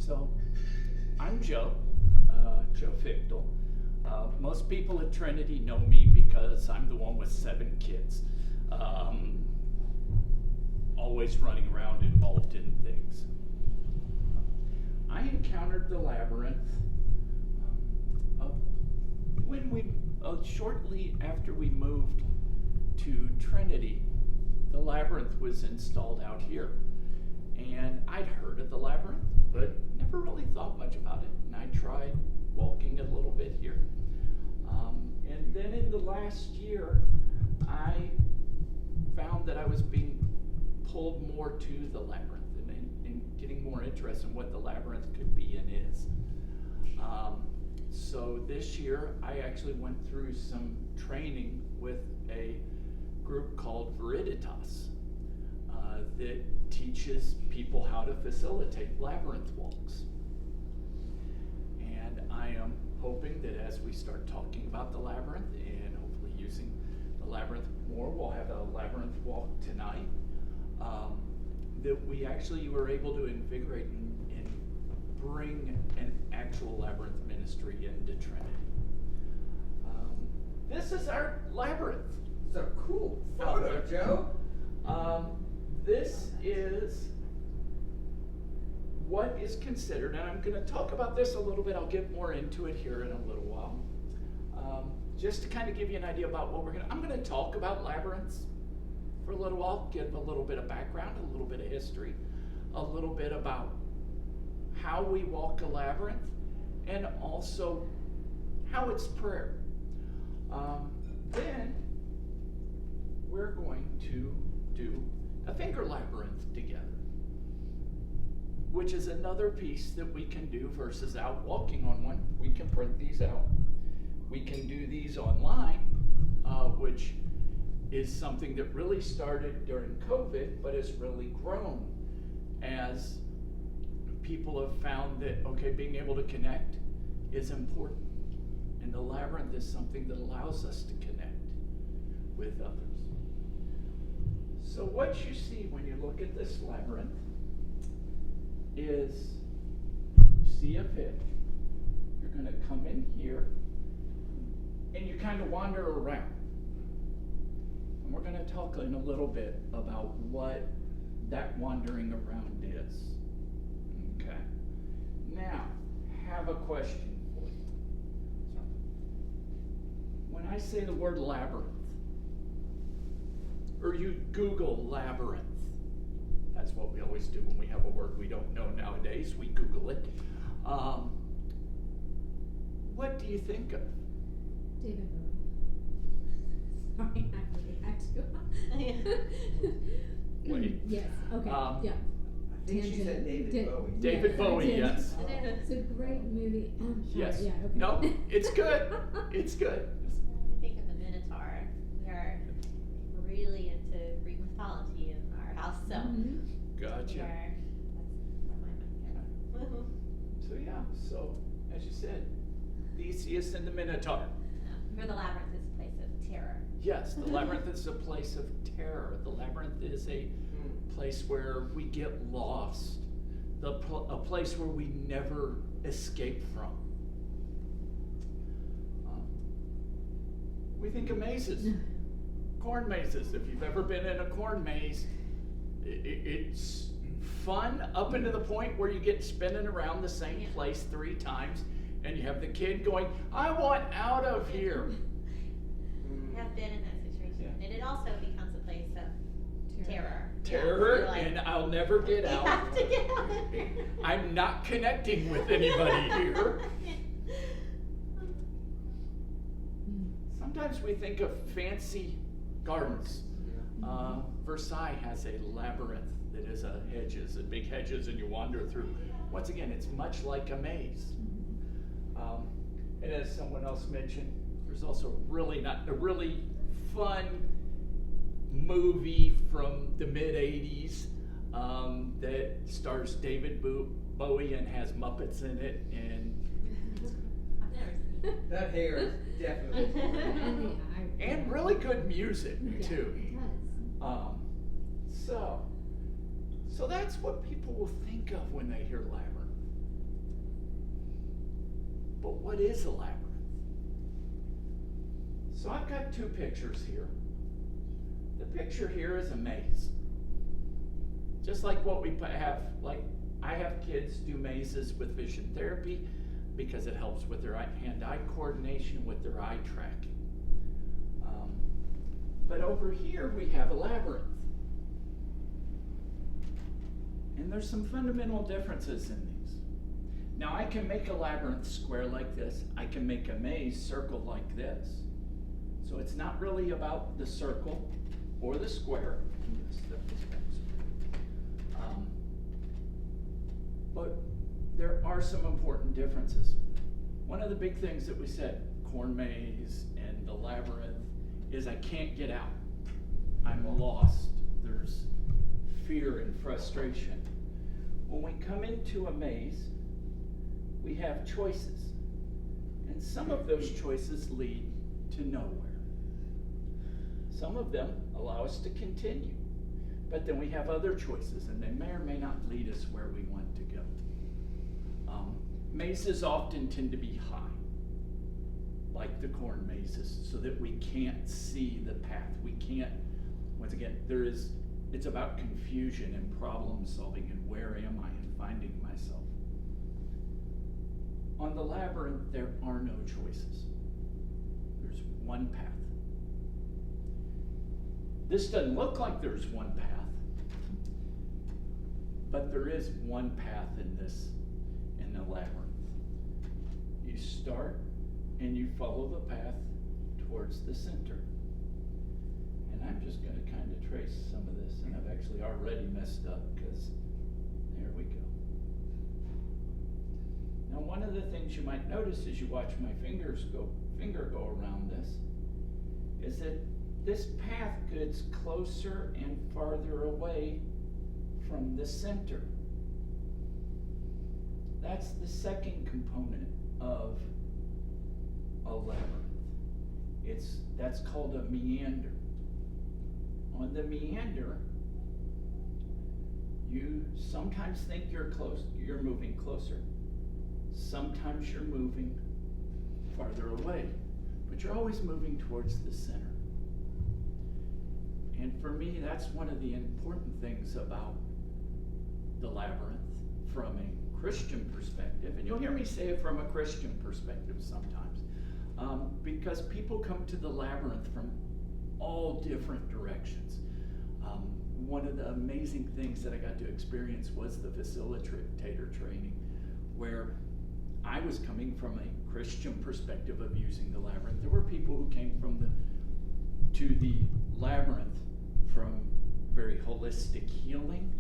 So, I'm Joe Fiechtl. Most people at Trinity know me because I'm the one with 7 kids. Always running around involved in things. I encountered the Labyrinth shortly after we moved to Trinity. The Labyrinth was installed out here. And I'd heard of the Labyrinth, but never really thought much about it. And I tried walking a little bit here. And then in the last year, I found that I was being pulled more to the Labyrinth and getting more interest in what the Labyrinth could be and is. So this year, I actually went through some training with a group called Veriditas that teaches people how to facilitate labyrinth walks. And I am hoping that as we start talking about the Labyrinth and hopefully using the Labyrinth more, we'll have a Labyrinth walk tonight, that we actually were able to invigorate and bring an actual Labyrinth ministry into Trinity. This is our Labyrinth. It's a cool photo, Joe. This is what is considered, and I'm going to talk about this a little bit. I'll get more into it here in a little while. Just to kind of give you an idea about what I'm going to talk about labyrinths for a little while, give a little bit of background, a little bit of history, a little bit about how we walk a labyrinth, and also how it's prayer. Then we're going to do a finger labyrinth together, which is another piece that we can do versus out walking on one. We can print these out. We can do these online, which is something that really started during COVID, but has really grown as people have found that, okay, being able to connect is important. And the Labyrinth is something that allows us to connect with others. So what you see when you look at this labyrinth is, you see a pit. You're going to come in here, and you kind of wander around. And we're going to talk in a little bit about what that wandering around is. Okay. Now, have a question for you. So, when I say the word labyrinth, or you Google labyrinth, that's what we always do when we have a word we don't know nowadays, we Google it. What do you think of? David Bowie. Sorry, I really had to. Wait. Yes, okay, yeah. I think she said David Bowie. David Bowie, yes. It's a great movie. Yes. Yeah, okay. No, it's good. It's good. I think of the Minotaur. We are really into Greek mythology in our house, so Gotcha. we are, that's where my mind goes. So yeah, so as you said, Theseus and the Minotaur. For the Labyrinth is a place of terror. Yes, the Labyrinth is a place of terror. The Labyrinth is a place where we get lost. A place where we never escape from. We think of mazes. Corn mazes. If you've ever been in a corn maze, it's fun up into the point where you get spinning around the same place 3 times, and you have the kid going, I want out of here. I have been in that situation, and it also becomes a place of terror. Terror, Like, and I'll never get you out. have to get out. I'm not connecting with anybody here. Sometimes we think of fancy gardens. Versailles has a labyrinth that is big hedges, and you wander through. Once again, it's much like a maze. And as someone else mentioned, there's also a really fun movie from the mid-'80s that stars David Bowie and has Muppets in it, and I've never seen it. That hair is definitely and really good music too. It does. So that's what people will think of when they hear Labyrinth. But what is a labyrinth? So I've got two pictures here. The picture here is a maze. Just like what we have, like I have kids do mazes with vision therapy because it helps with their hand-eye coordination, with their eye tracking. But over here we have a labyrinth. And there's some fundamental differences in these. Now I can make a labyrinth square like this. I can make a maze circle like this. So it's not really about the circle or the square. But there are some important differences. One of the big things that we said, corn maze and the labyrinth, is I can't get out. I'm lost. There's fear and frustration. When we come into a maze, we have choices. And some of those choices lead to nowhere. Some of them allow us to continue. But then we have other choices, and they may or may not lead us where we want to go. Mazes often tend to be high, like the corn mazes, so that we can't see the path. We can't, once again, it's about confusion and problem solving and where am I and finding myself. On the labyrinth, there are no choices. There's one path. This doesn't look like there's one path, but there is one path in the labyrinth. You start and you follow the path towards the center. And I'm just going to kind of trace some of this, and I've actually already messed up because there we go. Now, one of the things you might notice as you watch my finger go around this is that this path gets closer and farther away from the center. That's the second component of a labyrinth. That's called a meander. On the meander, you sometimes think you're moving closer. Sometimes you're moving farther away, but you're always moving towards the center. And for me, that's one of the important things about the labyrinth from a Christian perspective. And you'll hear me say it from a Christian perspective sometimes, because people come to the labyrinth from all different directions. One of the amazing things that I got to experience was the facilitator training, where I was coming from a Christian perspective of using the labyrinth. There were people who came to the labyrinth from very holistic healing,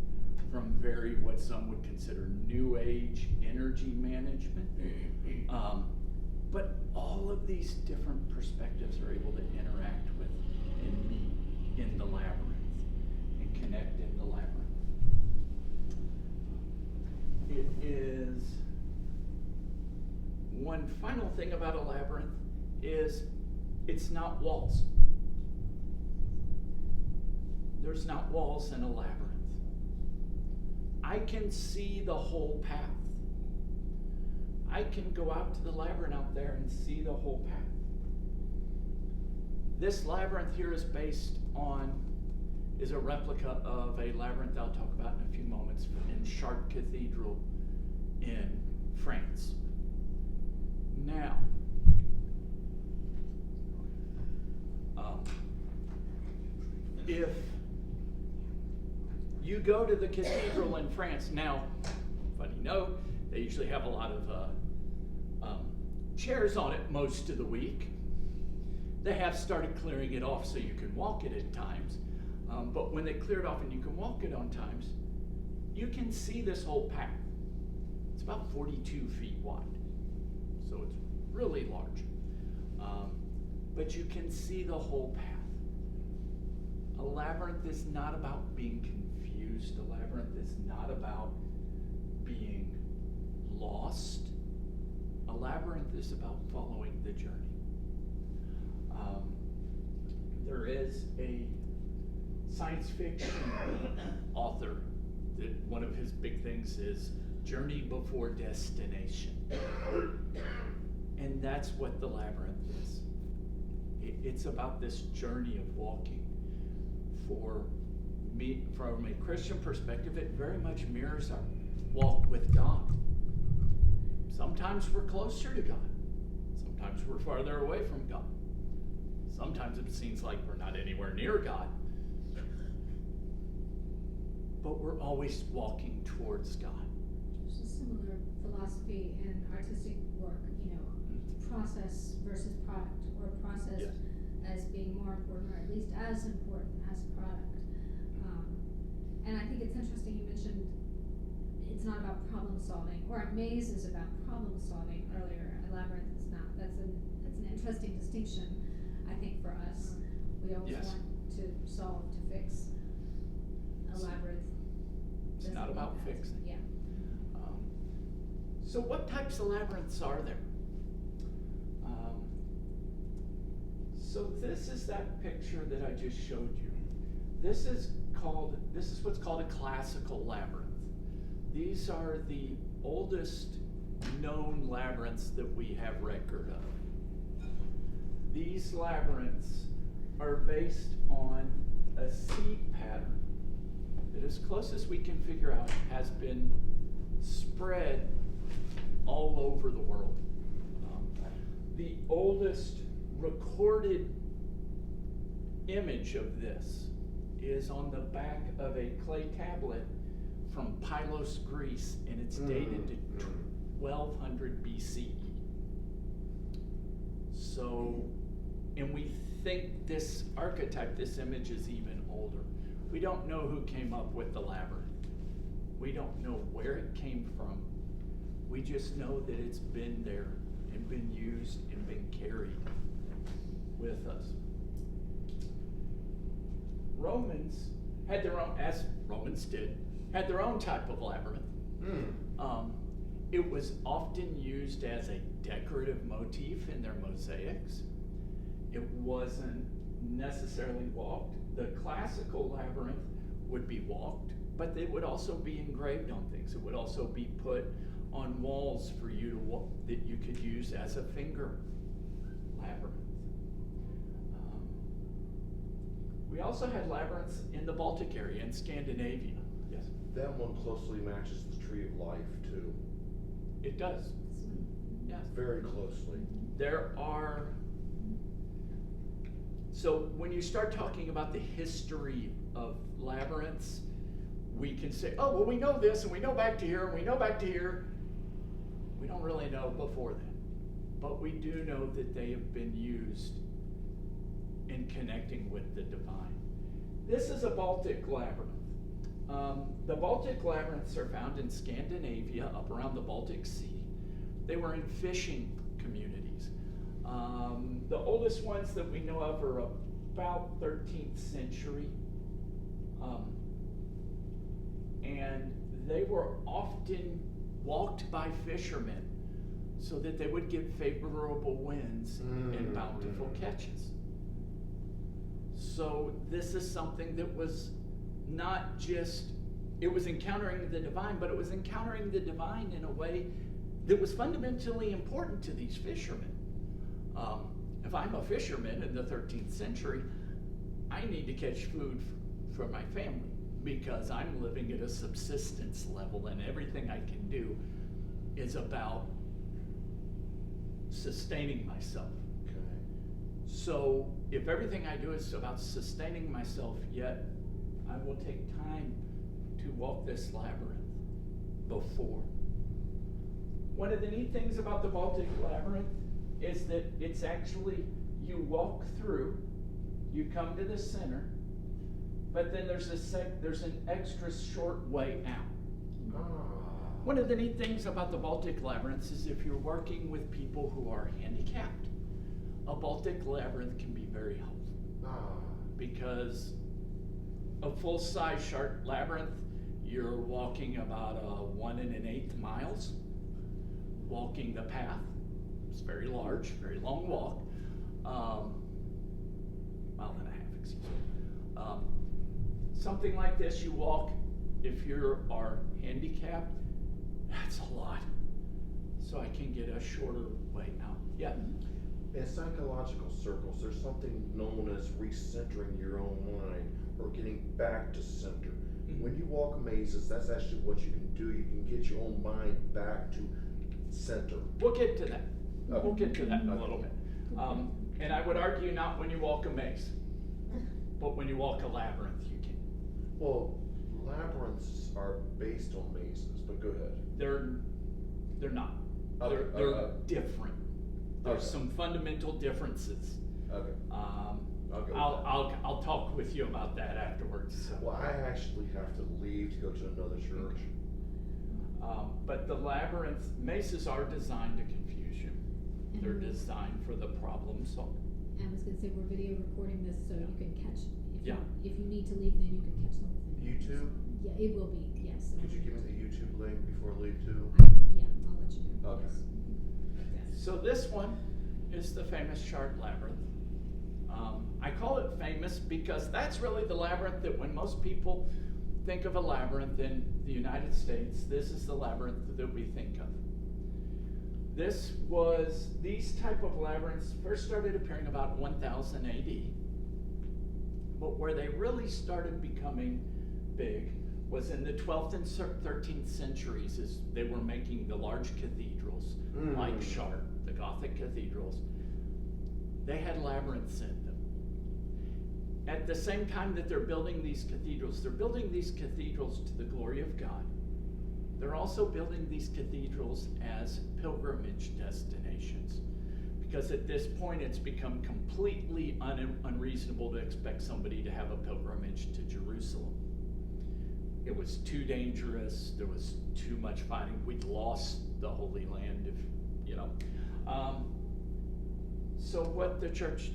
from very what some would consider new age energy management. But all of these different perspectives are able to interact with and meet in the labyrinth and connect in the labyrinth. It is one final thing about a labyrinth is it's not walls. There's not walls in a labyrinth. I can see the whole path. I can go out to the labyrinth out there and see the whole path. This labyrinth here is a replica of a labyrinth I'll talk about in a few moments in Chartres Cathedral in France. Now, if you go to the cathedral in France, now, funny note, they usually have a lot of chairs on it most of the week. They have started clearing it off so you can walk it at times. But when they clear it off and you can walk it on times, you can see this whole path. It's about 42 feet wide, so it's really large. But you can see the whole path. A labyrinth is not about being confused. A labyrinth is not about being lost. A labyrinth is about following the journey. There is a science fiction author that one of his big things is journey before destination. And that's what the labyrinth is. It's about this journey of walking. For me, from a Christian perspective, it very much mirrors our walk with God. Sometimes we're closer to God. Sometimes we're farther away from God. Sometimes it seems like we're not anywhere near God. But we're always walking towards God. There's a similar philosophy in artistic work, process versus product, or process Yes. as being more important, or at least as important as product. And I think it's interesting you mentioned it's not about problem solving, or a maze is about problem solving earlier. A labyrinth is not. That's an interesting distinction, I think, for us. We always Yes. want to solve, to fix. A labyrinth. It's doesn't not need about that. fixing. Yeah. So what types of labyrinths are there? So this is that picture that I just showed you. This is what's called a classical labyrinth. These are the oldest known labyrinths that we have record of. These labyrinths are based on a seed pattern that, as close as we can figure out, has been spread all over the world. The oldest recorded image of this is on the back of a clay tablet from Pylos, Greece, and it's dated to 1200 BCE. So, and we think this archetype, this image, is even older. We don't know who came up with the labyrinth. We don't know where it came from. We just know that it's been there and been used and been carried with us. Romans had their own, as Romans did, had their own type of labyrinth. It was often used as a decorative motif in their mosaics. It wasn't necessarily walked. The classical labyrinth would be walked, but it would also be engraved on things. It would also be put on walls for you to walk, that you could use as a finger labyrinth. We also had labyrinths in the Baltic area, in Scandinavia. Yes? That one closely matches the Tree of Life, too. It does. Yes. Very closely. There are, so when you start talking about the history of labyrinths, we can say, oh, well, we know this, and we know back to here, and we know back to here. We don't really know before that. But we do know that they have been used in connecting with the divine. This is a Baltic labyrinth. The Baltic labyrinths are found in Scandinavia, up around the Baltic Sea. They were in fishing communities. The oldest ones that we know of are about 13th century. And they were often walked by fishermen so that they would get favorable winds and bountiful catches. So this is something that was not just, it was encountering the divine, but it was encountering the divine in a way that was fundamentally important to these fishermen. If I'm a fisherman in the 13th century, I need to catch food for my family because I'm living at a subsistence level, and everything I can do is about sustaining myself. Okay. So if everything I do is about sustaining myself, yet I will take time to walk this labyrinth before. One of the neat things about the Baltic labyrinth is that it's actually, you walk through, you come to the center, but then there's an extra short way out. One of the neat things about the Baltic labyrinths is if you're working with people who are handicapped, a Baltic labyrinth can be very helpful. Because a full-size shark labyrinth, you're walking about 1 1/8 miles, walking the path. It's very large, very long walk. 1.5 miles, excuse me. Something like this you walk, if you are handicapped, that's a lot. so I can get a shorter way out. Yeah. In psychological circles, there's something known as recentering your own mind or getting back to center. Mhm. When you walk mazes, that's actually what you can do. You can get your own mind back to center. We'll get to that. Okay. We'll get to that in a little bit. And I would argue not when you walk a maze, but when you walk a labyrinth, you can. Well, labyrinths are based on mazes, but go ahead. They're not. Okay, They're different. There's Okay. some fundamental differences. Okay. I'll go with that. I'll talk with you about that afterwards. So. Well, I actually have to leave to go to another church. But the labyrinth mazes are designed to confuse you. They're designed for the problem solving. I was gonna say, we're video recording this, so you can catch, Yeah. if you need to leave, then you can catch the whole thing. YouTube? Yeah, it will be, yes. Could you give me the YouTube link before I leave too? Yeah, I'll let you know. Okay. Yes. So this one is the famous Chart Labyrinth. I call it famous because that's really the labyrinth that when most people think of a labyrinth in the United States, this is the labyrinth that we think of. These type of labyrinths first started appearing about 1000 AD. But where they really started becoming big was in the 12th and 13th centuries as they were making the large cathedrals like Chartres, the Gothic cathedrals. They had labyrinths in them. At the same time that they're building these cathedrals to the glory of God. They're also building these cathedrals as pilgrimage destinations. Because at this point it's become completely unreasonable to expect somebody to have a pilgrimage to Jerusalem. It was too dangerous, there was too much fighting, we'd lost the Holy Land, so what the churches,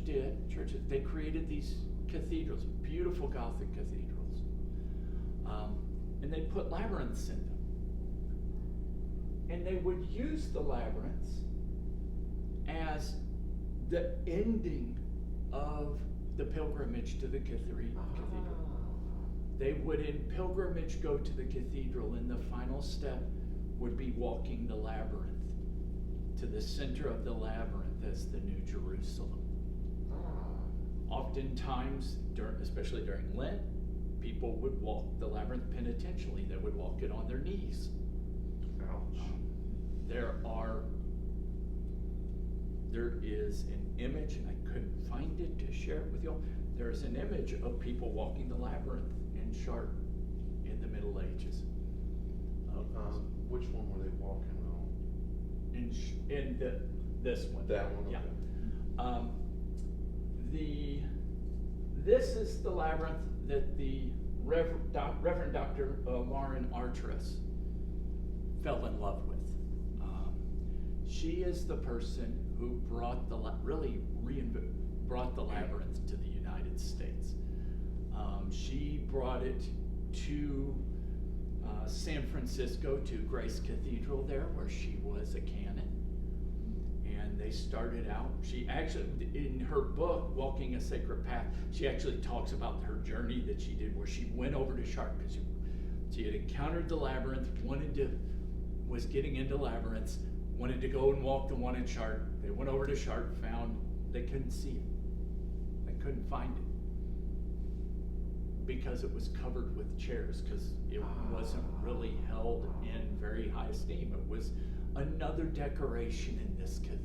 they created these cathedrals, beautiful Gothic cathedrals, and they put labyrinths in them. And they would use the labyrinths as the ending of the pilgrimage to the cathedral. They would in pilgrimage go to the cathedral, and the final step would be walking the labyrinth to the center of the labyrinth as the New Jerusalem. Oftentimes, especially during Lent, people would walk the labyrinth penitentially. They would walk it on their knees. Ouch. There is an image, and I couldn't find it to share it with y'all. There's an image of people walking the labyrinth in Chartres in the Middle Ages. Which one were they walking on? This one. That one? Yeah. Okay. This is the labyrinth that the Reverend Dr. Lauren Artris fell in love with. She is the person who brought brought the labyrinth to the United States. She brought it to San Francisco, to Grace Cathedral there, where she was a canon. And they started out, she actually, in her book, Walking a Sacred Path, she actually talks about her journey that she did, where she went over to Chartres, because she had encountered the labyrinth, was getting into labyrinths, wanted to go and walk the one in Chartres. They went over to Chartres, they couldn't see it. They couldn't find it. Because it was covered with chairs, because it wasn't really held in very high esteem. It was another decoration in this cathedral.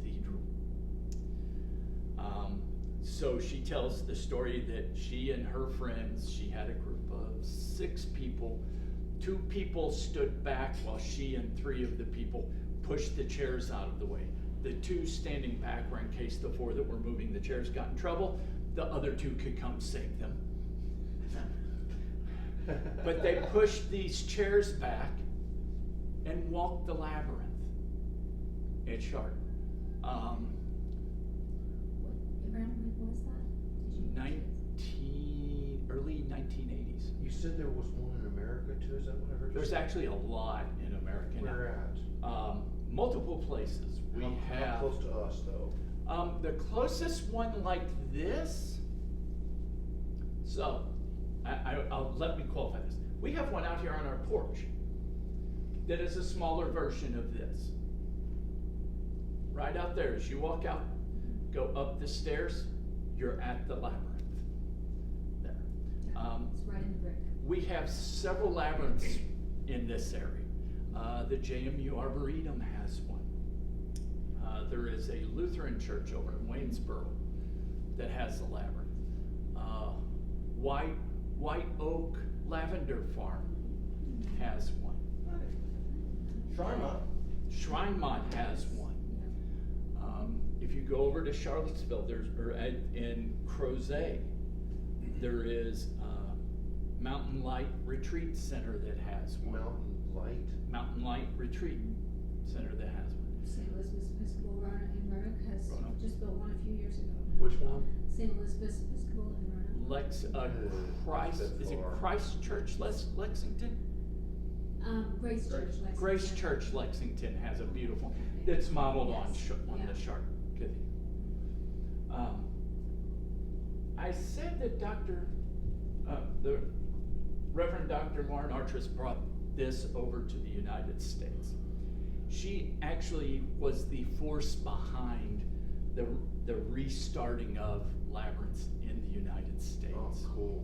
So she tells the story that she and her friends, she had a group of 6 people. 2 people stood back while she and 3 of the people pushed the chairs out of the way. The 2 standing back were in case the 4 that were moving the chairs got in trouble, the other 2 could come save them. But they pushed these chairs back and walked the labyrinth at Chartres. Around when was that? Early 1980s. You said there was one in America too, is that what I heard you There's say? actually a lot in America now. Where at? Multiple places. How close to us though? The closest one like this, so let me qualify this. We have one out here on our porch that is a smaller version of this. right out there. As you walk out, go up the stairs, you're at the Labyrinth. There. It's right in the brick. We have several labyrinths in this area. The JMU Arboretum has one. There is a Lutheran church over in Waynesboro that has a labyrinth. White Oak Lavender Farm has one. Shrinemont has one. If you go over to Charlottesville, in Crozet, there is Mountain Light Retreat Center that has one. Mountain Light Retreat Center that has one. St. Elizabeth's Episcopal in Roanoke has Roanoke. just built one a few years ago. Which one? St. Elizabeth's Episcopal in Roanoke. Is it Christ Church Lexington? Grace Church Lexington. Grace Church Lexington has a beautiful, it's modeled on Yeah. the Shark Cathedral. I said that the Reverend Dr. Lauren Artress brought this over to the United States. She actually was the force behind the restarting of labyrinths in the United States. Oh, cool.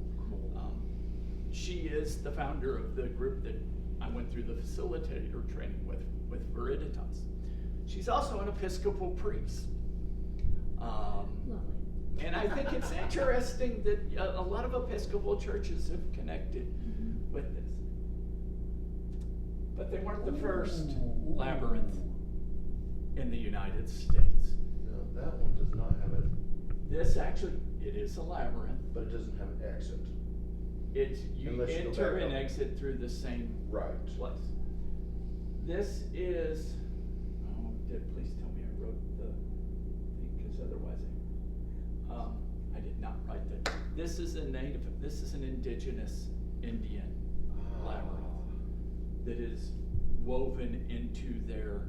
She is the founder of the group that I went through the facilitator training with Veriditas. She's also an Episcopal priest. Lovely. And I think it's interesting that a lot of Episcopal churches have connected with this. But they weren't the first labyrinth in the United States. No, that one does not have it, This actually, it is a labyrinth. but it doesn't have an exit. You Unless you go enter back and up. exit through the same Right. place. This is, please tell me I wrote the thing, because otherwise I did not write that. This is an indigenous Indian labyrinth that is woven into their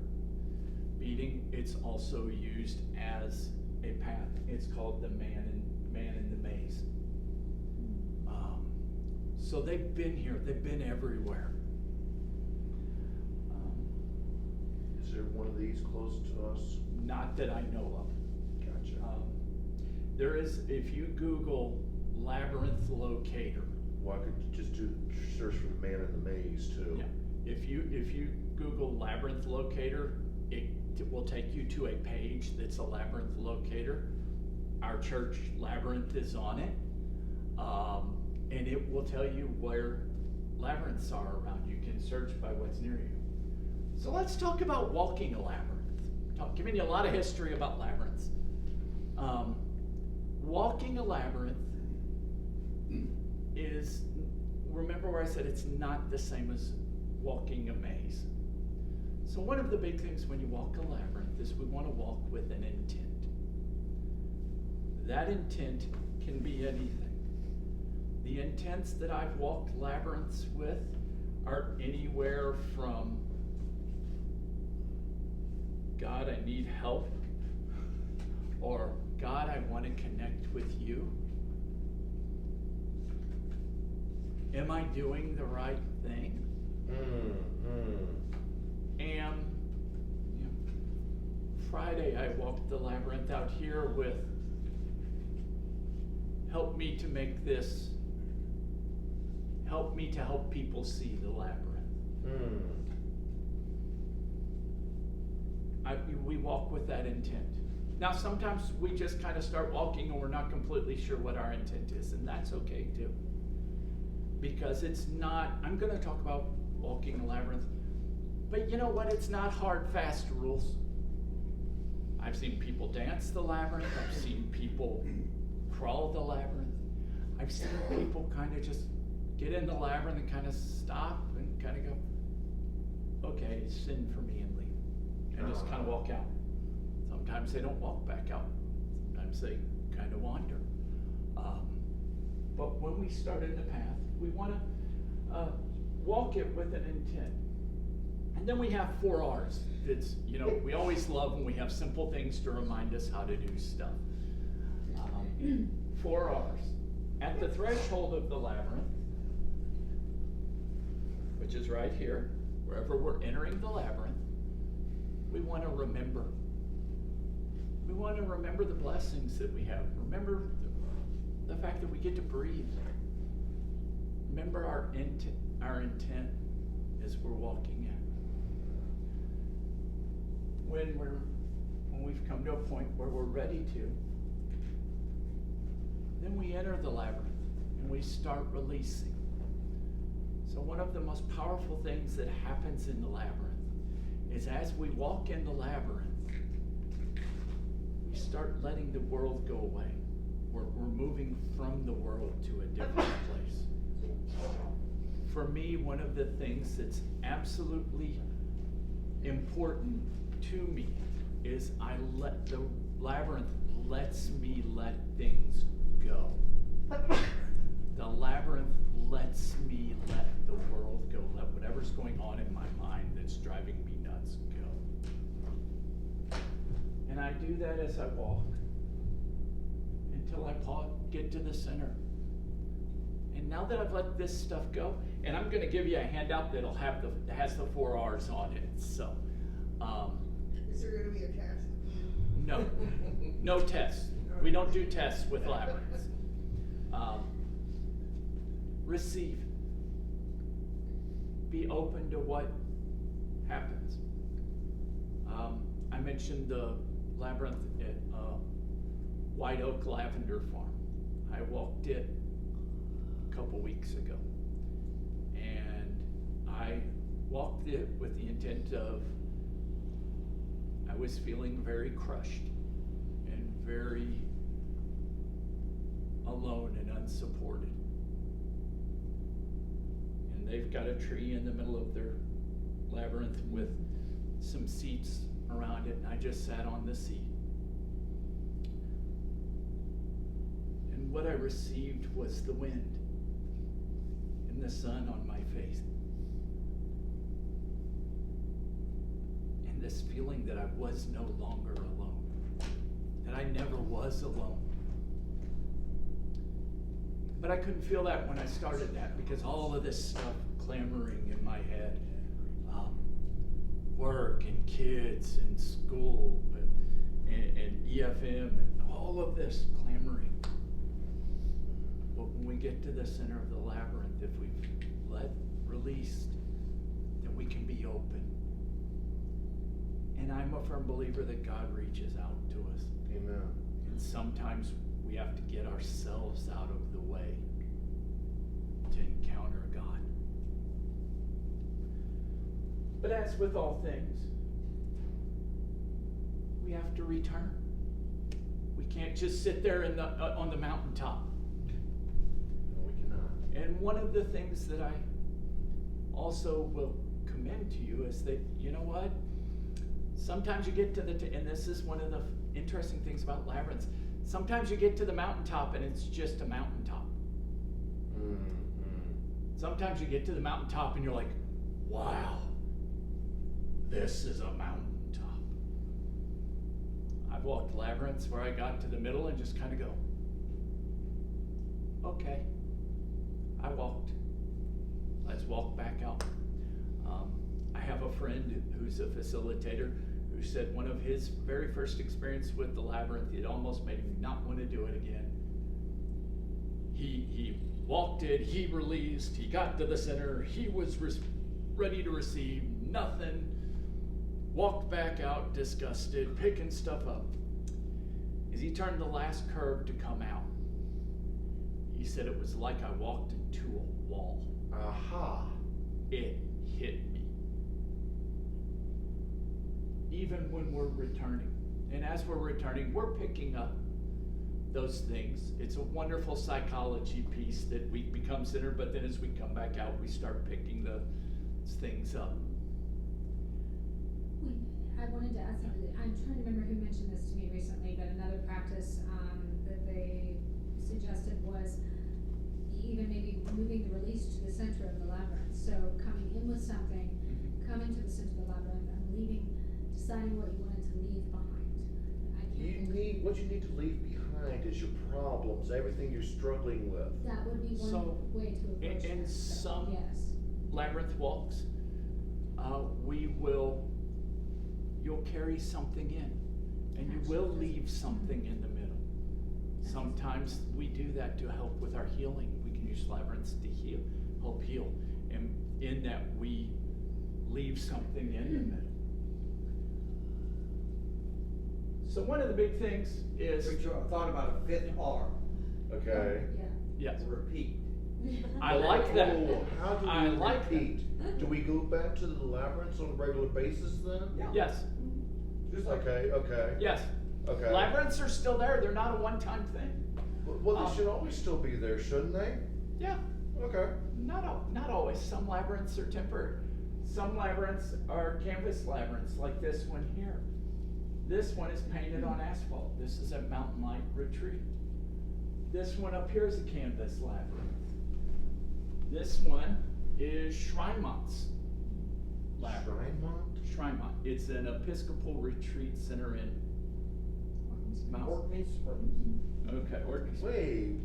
beading. It's also used as a path. It's called the Man in the Maze. So they've been here. They've been everywhere. Is there one of these close to us? Not that I know of. Gotcha. There is, if you Google Labyrinth Locator. Well, I could just do search for the Man in the Maze too. Yeah. If you Google Labyrinth Locator, it will take you to a page that's a Labyrinth Locator. Our church Labyrinth is on it. And it will tell you where labyrinths are around. You can search by what's near you. So let's talk about walking a labyrinth. Giving you a lot of history about labyrinths. Walking a labyrinth is, remember where I said it's not the same as walking a maze. So one of the big things when you walk a labyrinth is we want to walk with an intent. That intent can be anything. The intents that I've walked labyrinths with are anywhere from, God, I need help, or God, I want to connect with you. Am I doing the right thing? And Friday I walked the labyrinth out here with, help me to make this, help me to help people see the labyrinth. We walk with that intent. Now sometimes we just kind of start walking and we're not completely sure what our intent is, and that's okay too. Because it's not, I'm going to talk about walking a labyrinth, but you know what, it's not hard, fast rules. I've seen people dance the labyrinth, I've seen people crawl the labyrinth, I've seen people kind of just get in the labyrinth and kind of stop and kind of go, okay, sin for me, and leave. And just kind of walk out. Sometimes they don't walk back out. Sometimes they kind of wander. But when we start in the path, we want to walk it with an intent. And then we have 4 R's. It's, we always love when we have simple things to remind us how to do stuff. 4 R's. At the threshold of the labyrinth, which is right here, wherever we're entering the labyrinth, we want to remember. We want to remember the blessings that we have. Remember the fact that we get to breathe. Remember our intent as we're walking in. When we've come to a point where we're ready to, then we enter the labyrinth and we start releasing. So one of the most powerful things that happens in the labyrinth is as we walk in the labyrinth, we start letting the world go away. We're moving from the world to a different place. For me, one of the things that's absolutely important to me is the labyrinth lets me let things go. The labyrinth lets me let the world go, let whatever's going on in my mind that's driving me nuts go. And I do that as I walk until I get to the center. And now that I've let this stuff go, and I'm going to give you a handout that has the 4 R's on it. So, Is there going to be a test? No tests. We don't do tests with labyrinths. Receive. Be open to what happens. I mentioned the labyrinth at White Oak Lavender Farm. I walked it a couple weeks ago, and I walked it with the intent of I was feeling very crushed and very alone and unsupported. And they've got a tree in the middle of their labyrinth with some seats around it, and I just sat on the seat. And what I received was the wind and the sun on my face. And this feeling that I was no longer alone, that I never was alone. But I couldn't feel that when I started that, because all of this stuff clamoring in my head, work and kids and school and EFM and all of this clamoring. But when we get to the center of the labyrinth, if we've released, then we can be open. And I'm a firm believer that God reaches out to us. Amen. And sometimes we have to get ourselves out of the way to encounter God. But as with all things, we have to return. We can't just sit there on the mountaintop. No, we cannot. And one of the things that I also will commend to you is that, you know what? Sometimes you get to and this is one of the interesting things about labyrinths. Sometimes you get to the mountaintop and it's just a mountaintop. Mm-hmm. Sometimes you get to the mountaintop and you're like, wow, this is a mountaintop. I've walked labyrinths where I got to the middle and just kind of go, okay, I walked. Let's walk back out. I have a friend who's a facilitator who said one of his very first experience with the labyrinth, it almost made him not want to do it again. He walked it, he released, he got to the center, he was ready to receive nothing, walked back out disgusted, picking stuff up. As he turned the last curve to come out, he said it was like I walked into a wall. Aha. It hit me. Even when we're returning. And as we're returning, we're picking up those things. It's a wonderful psychology piece that we become centered, but then as we come back out, we start picking those things up. I wanted to add something. I'm trying to remember who mentioned this to me recently, but another practice that they suggested was even maybe moving the release to the center of the labyrinth. So coming in with something, coming to the center of the labyrinth, and leaving, deciding what you wanted to leave behind. What you need to leave behind is your problems, everything you're struggling with. That would be one way to approach in that. some yes. labyrinth walks, you'll carry something in. And you will leave something in the middle. Sometimes we do that to help with our healing. We can use labyrinths to help heal. And in that, we leave something in the middle. So one of the big things is, We thought about a fifth R, Okay. yes, repeat. I like that. Oh, how do I we like that. repeat? Do we go back to the labyrinths on a regular basis then? Yeah. Yes, Just like, Okay. yes. Okay. Labyrinths are still there. They're not a one-time thing. Well, they should always still be there, shouldn't they? Yeah, Okay. not always. Some labyrinths are temporary. Some labyrinths are canvas labyrinths, like this one here. This one is painted on asphalt. This is at Mountain Light Retreat. This one up here is a canvas labyrinth. This one is Shrinemont's labyrinth. Shrinemont? Shrinemont. It's an Episcopal retreat center in Mount. Orkney Springs. Okay, Orkney. Wait,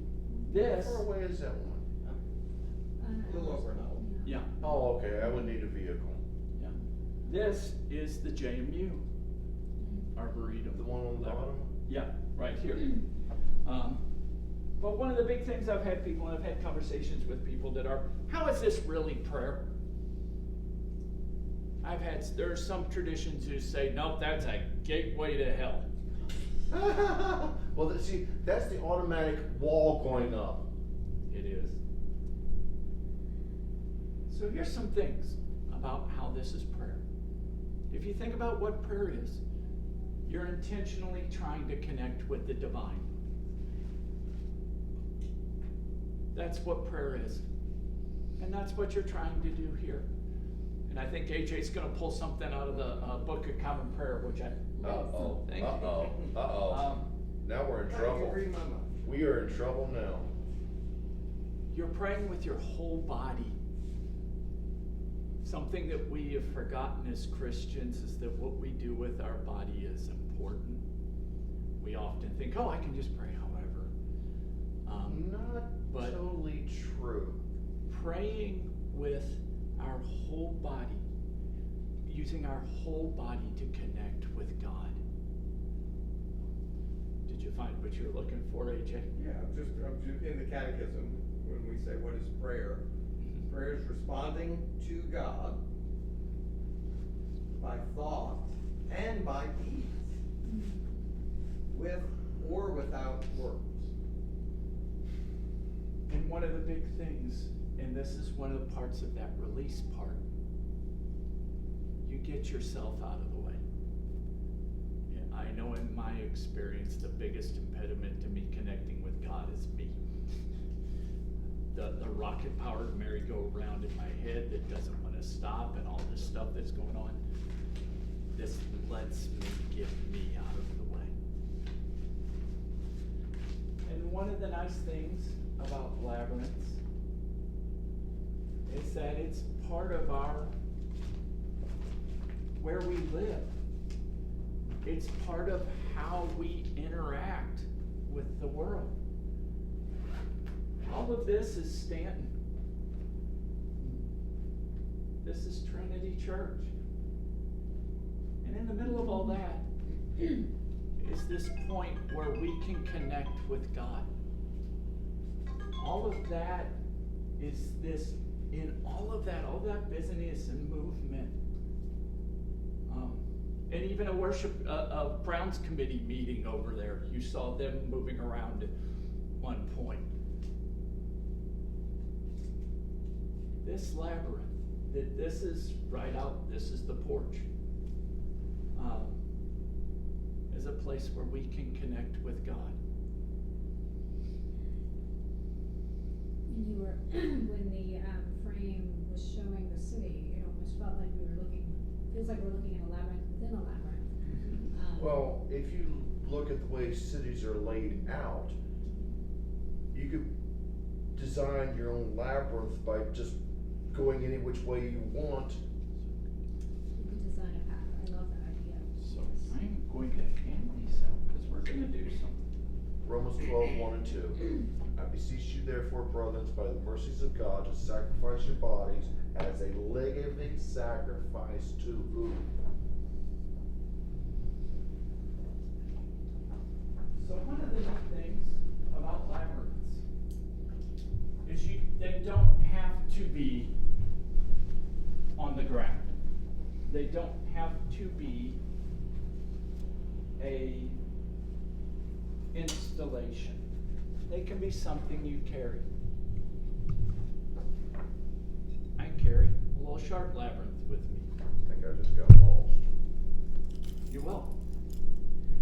This. how far away is that one? A little over an hour. Yeah, Oh, okay, I would need a vehicle. yeah. This is the JMU Arboretum. The one on the bottom? Yeah, right here. But one of the big things I've had people, and I've had conversations with people that are, how is this really prayer? There are some traditions who say, nope, that's a gateway to hell. Well, see, that's the automatic wall going up. It is. So here's some things about how this is prayer. If you think about what prayer is, you're intentionally trying to connect with the divine. That's what prayer is. And that's what you're trying to do here. And I think AJ's going to pull something out of the Book of Common Prayer, which I Uh-oh, thank you. uh-oh. Now we're in How do trouble. you read my mind? We are in trouble now. You're praying with your whole body. Something that we have forgotten as Christians is that what we do with our body is important. We often think, oh, I can just pray however. Not but- totally true. Praying with our whole body, using our whole body to connect with God. Did you find what you're looking for, AJ? Yeah, I'm just in the catechism, when we say what is prayer, prayer is responding to God by thought and by deeds, with or without words. And one of the big things, and this is one of the parts of that release part, you get yourself out of the way. And I know in my experience, the biggest impediment to me connecting with God is me. The rocket-powered merry-go-round in my head that doesn't want to stop and all this stuff that's going on. This lets me get me out of the way. And one of the nice things about labyrinths is that it's part of where we live. It's part of how we interact with the world. All of this is Staunton. This is Trinity Church. And in the middle of all that is this point where we can connect with God. All of that is this, in all that business and movement, and even a worship, a Browns committee meeting over there, you saw them moving around at one point. This labyrinth, this is right out, this is the porch, is a place where we can connect with God. You were, when the frame was showing the city, it almost felt like feels like we're looking at a labyrinth within a labyrinth. Well, if you look at the way cities are laid out, you could design your own labyrinth by just going any which way you want. You could design a path. I love that idea. So I'm going to hand these out because we're going to do something. Romans 12, 1 and 2. I beseech you therefore, brothers, by the mercies of God, to sacrifice your bodies as a living sacrifice to who? They don't have to be a installation. They can be something you carry. I carry a little sharp labyrinth with me. I think I just got lost. You will.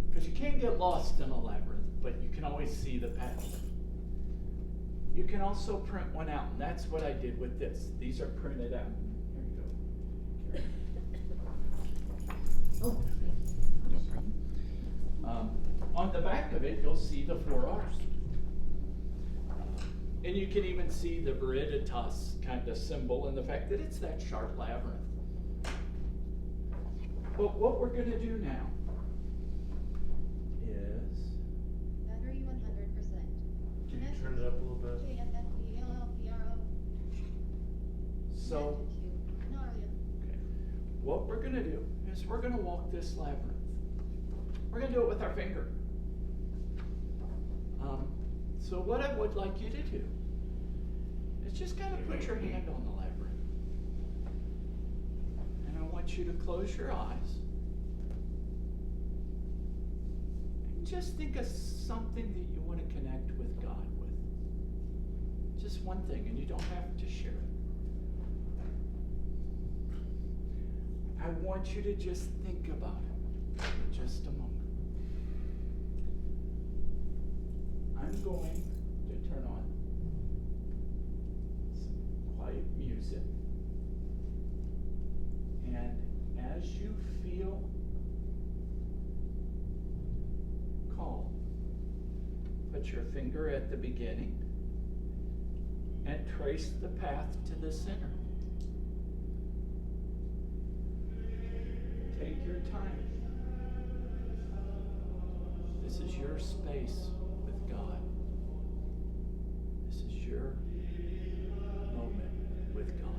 Because you can't get lost in a labyrinth, but you can always see the path. You can also print one out, and that's what I did with this. These are printed out. Here you go. Oh, No problem. On the back of it, you'll see the 4 R's. And you can even see the Veritas kind of symbol and the fact that it's that sharp labyrinth. But what we're going to do now is... Battery 100%. Can you turn it up a little bit? So, okay, what we're going to do is we're going to walk this labyrinth. We're going to do it with our finger. So what I would like you to do is just kind of put your hand on the labyrinth. And I want you to close your eyes. And just think of something that you want to connect with God with. Just one thing, and you don't have to share it. I want you to just think about it for just a moment. I'm going to turn on some quiet music. And as you feel calm, put your finger at the beginning and trace the path to the center. Take your time. This is your space with God. This is your moment with God.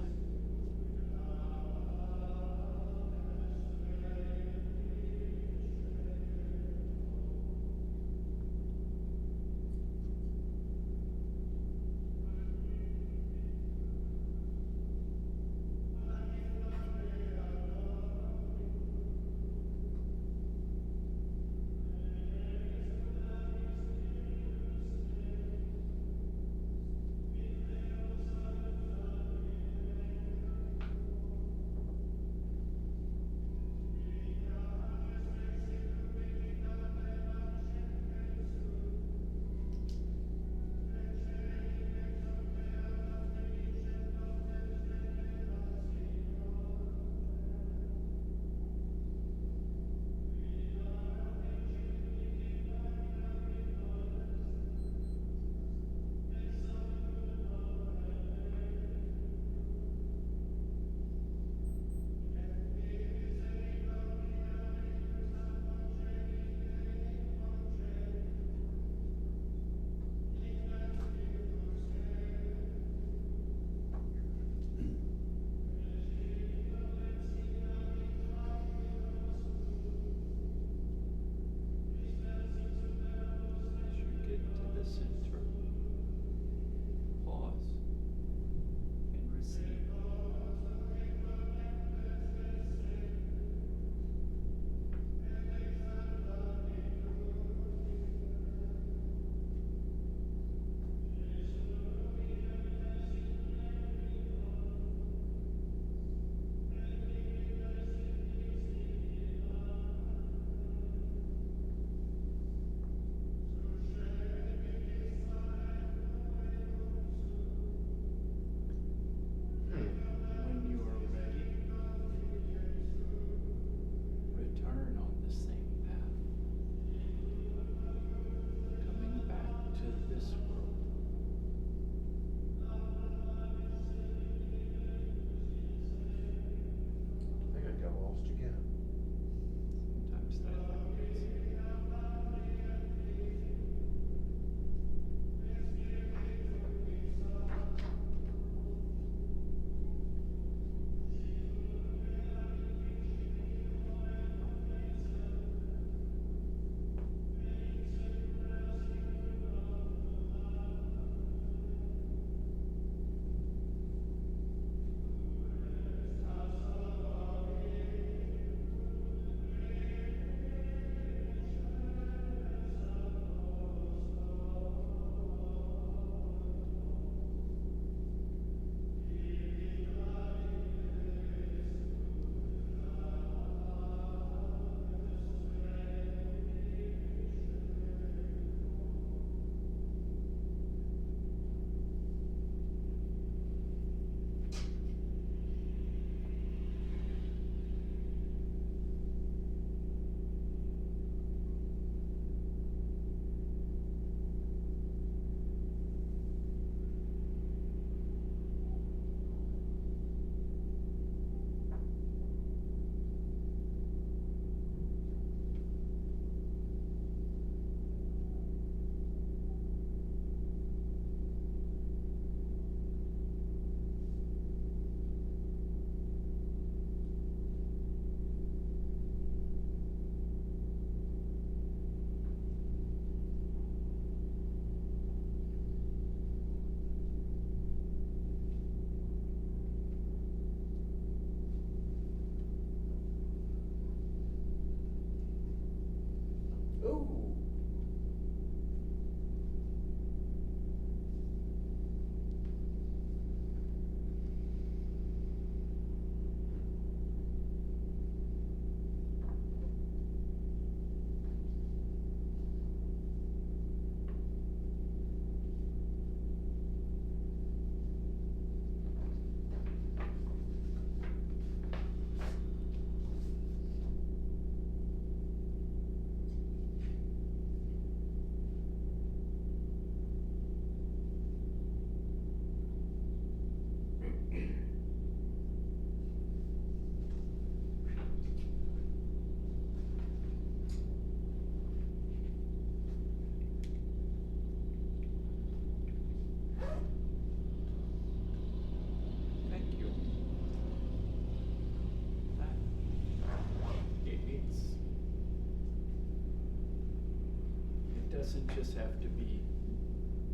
doesn't just have to be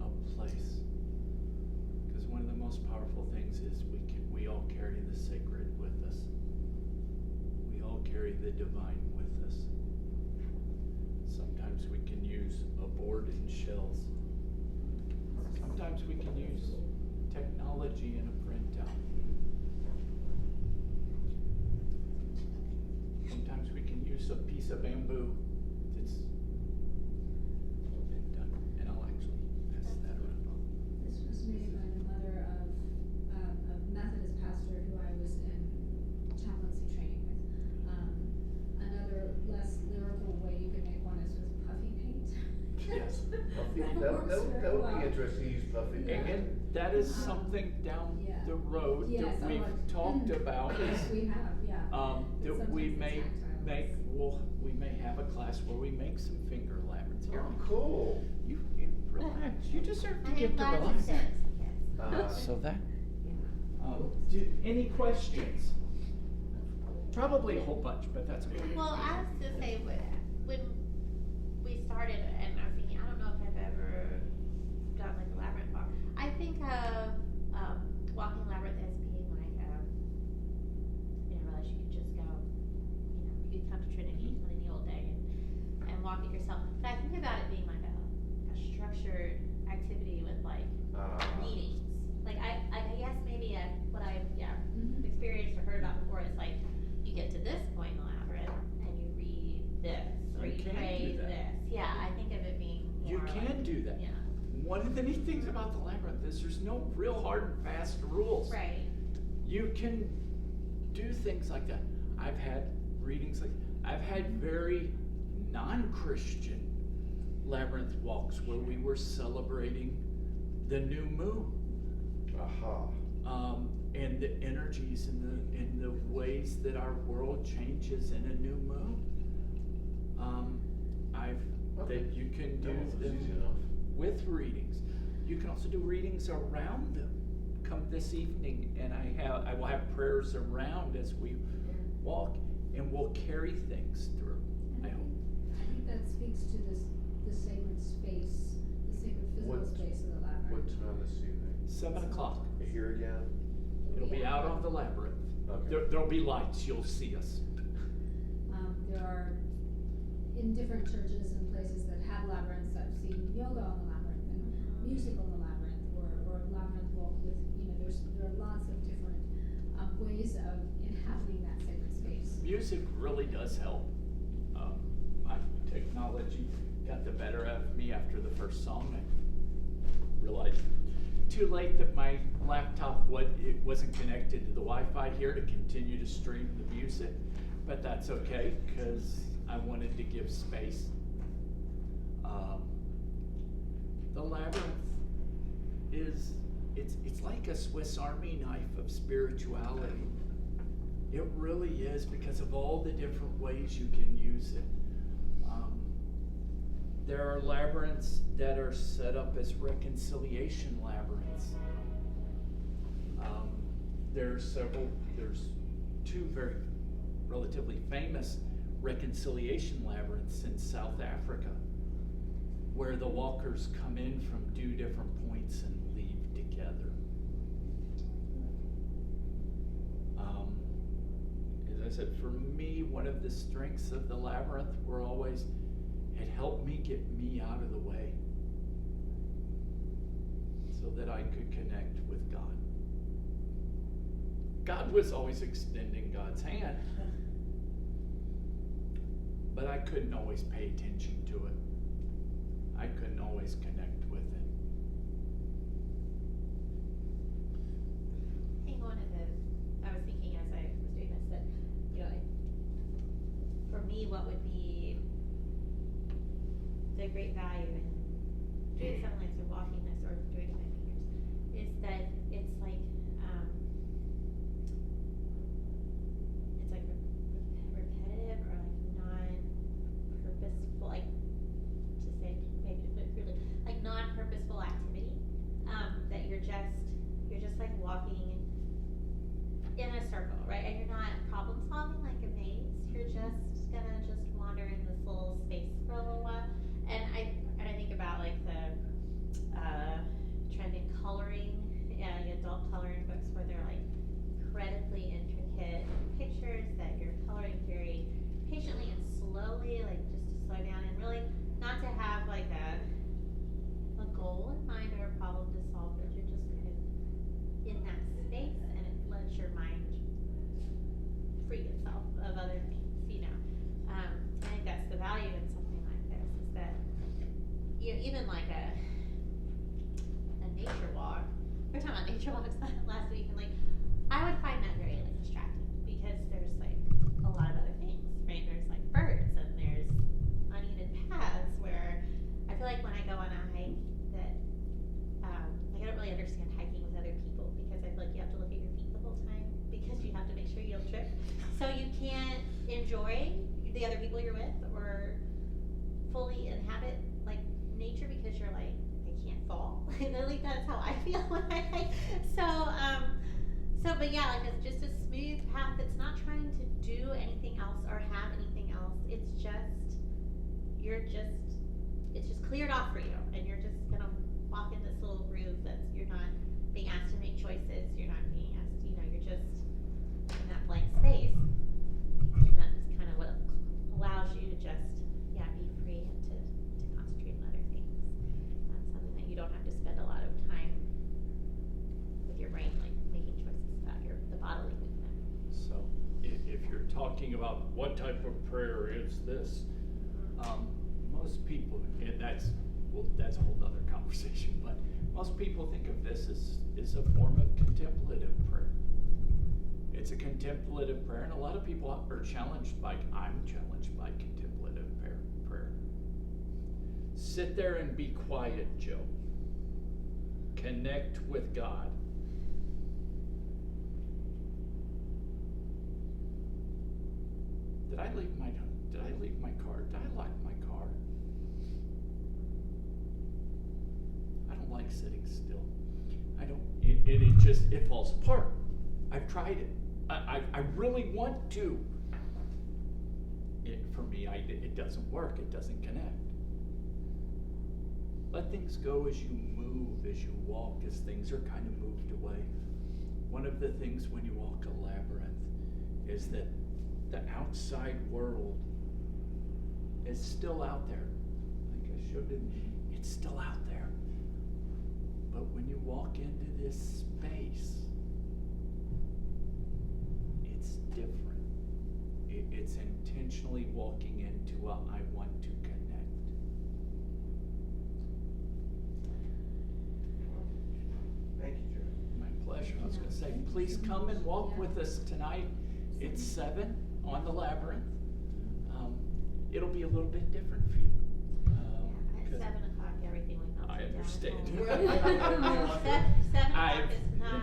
a place. Because one of the most powerful things is we all carry the sacred with us. We all carry the divine with us. Sometimes we can use a board and shells. Sometimes we can use technology and a printout. Sometimes we can use a piece of bamboo that's been done. And I'll actually pass that around. This was made by the mother of a Methodist pastor who I was in chaplaincy training with. Another less lyrical way you could make one is with puffy paint. Yes. Puffy, That that works would very well. be interesting to use puffy Yeah. paint. And that is something down Yeah. the road Yes, that we've like- talked about. Yes, we have, yeah. But That we sometimes may the make, tactile we may have a class where we make some finger labyrinths here. Oh, cool. You relax. You deserve to I get am to glad you relax. said yes. So that. Any questions? Probably a whole bunch, but that's okay. Well, I was to say, when we started, and I was thinking, I don't know if I've ever done like a labyrinth walk. I think of walking labyrinth as being like you know, realize you could just go, you know, you could come to Trinity on any old day and walk it yourself. But I think about it being like a structured activity with like meetings. Like I guess maybe what I've Mhm. experienced or heard about before is like you get to this point in the labyrinth and you read this or You you can pray do that. this. Yeah, I think of it being You more can like, do that. Yeah. One of the neat things about the labyrinth is there's no real hard and fast rules. Right. You can do things like that. I've had readings I've had very non-Christian labyrinth walks where we were celebrating the new moon. Aha. And the energies and the ways that our world changes in a new moon. That you can do That was them easy enough. with readings. You can also do readings around them. Come this evening, and I will have prayers around as we walk, and we'll carry things through. And I hope. I think that speaks to the sacred space, the sacred physical What- space of the What labyrinth. time this evening? 7 o'clock. Here again? It'll be out on the labyrinth. Okay. There'll be lights. You'll see us. There are, in different churches and places that have labyrinths, I've seen yoga on the labyrinth and music on the labyrinth, or a labyrinth walk with, you know, there are lots of different ways of inhabiting that sacred space. Music really does help. My technology got the better of me after the first song. I realized too late that my laptop wasn't connected to the Wi-Fi here to continue to stream the music, but that's okay because I wanted to give space. The labyrinth it's like a Swiss Army knife of spirituality. It really is because of all the different ways you can use it. There are labyrinths that are set up as reconciliation labyrinths. There's two very relatively famous reconciliation labyrinths in South Africa where the walkers come in from two different points and leave together. As I said, for me, one of the strengths of the labyrinth it helped me get me out of the way so that I could connect with God. God was always extending God's hand, but I couldn't always pay attention to it. I couldn't always connect with it. I think one of the, I was thinking as I was doing this that, you know, for me, what would be the great value in doing something like walking this or doing it with my fingers is that it's like repetitive or like non-purposeful, like to say maybe to put it really like non-purposeful activity that you're just like walking in a circle, right? And you're not problem solving like a maze. You're just gonna wander in this little space for a little while. And I think even like a nature walk. We were talking about nature walks last week, and like I would find that very like distracting because there's like a lot of other things, right? There's like birds and there's uneven paths where I feel like when I go on a hike that like I don't really understand hiking with other people because I feel like you have to look at your feet the whole time because you have to make sure you don't trip. So you can't enjoy the other people you're with or fully inhabit like nature because you're like, I can't fall. Like that's how I feel when I hike. But yeah, like it's just a smooth path. It's not trying to do anything else or have anything else. It's just it's just cleared off for you, and you're just gonna walk in this little groove that's you're not being asked to make choices. You're not being asked, you're just in that blank space, and that's kind of what allows you to just be free and to concentrate on other things. That's something that you don't have to spend a lot of time with your brain like making choices about the bodily movement. So if you're talking about what type of prayer is this, most people, and that's a whole other conversation, but most people think of this as a form of contemplative prayer. It's a contemplative prayer, and a lot of people are challenged by, I'm challenged by contemplative prayer. Sit there and be quiet, Joe. Connect with God. Did I leave my car? Did I lock my car? I don't like sitting still. I don't. It falls apart. I've tried it. I really want to. For me, it doesn't work. It doesn't connect. Let things go as you move, as you walk, as things are kind of moved away. One of the things when you walk a labyrinth is that the outside world is still out there. Like I showed it, it's still out there. But when you walk into this space, it's different. It's intentionally walking into I want to connect. Thank you, Joe. My pleasure. I was going to say, please come and walk with us tonight. It's 7 on the Labyrinth. It'll be a little bit different for you. At 7 o'clock, everything went melted I understand. down. 7 o'clock is not.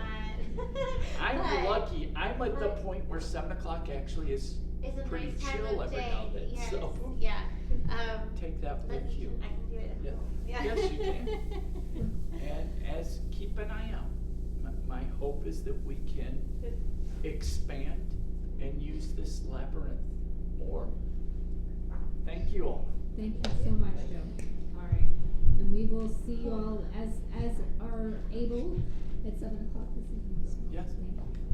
I'm but lucky. I'm at the point where 7 o'clock actually is it's a pretty nice time chill of every day. now and then. Yes, So yeah. take that But with you. I can do it at Yeah. home. Yeah. Yes, you can. And keep an eye out. My hope is that we can expand and use this labyrinth more. Thank you all. Thank you so much, Joe. All right, and we will see you all as are able at 7 o'clock this evening. Yes. Thank you.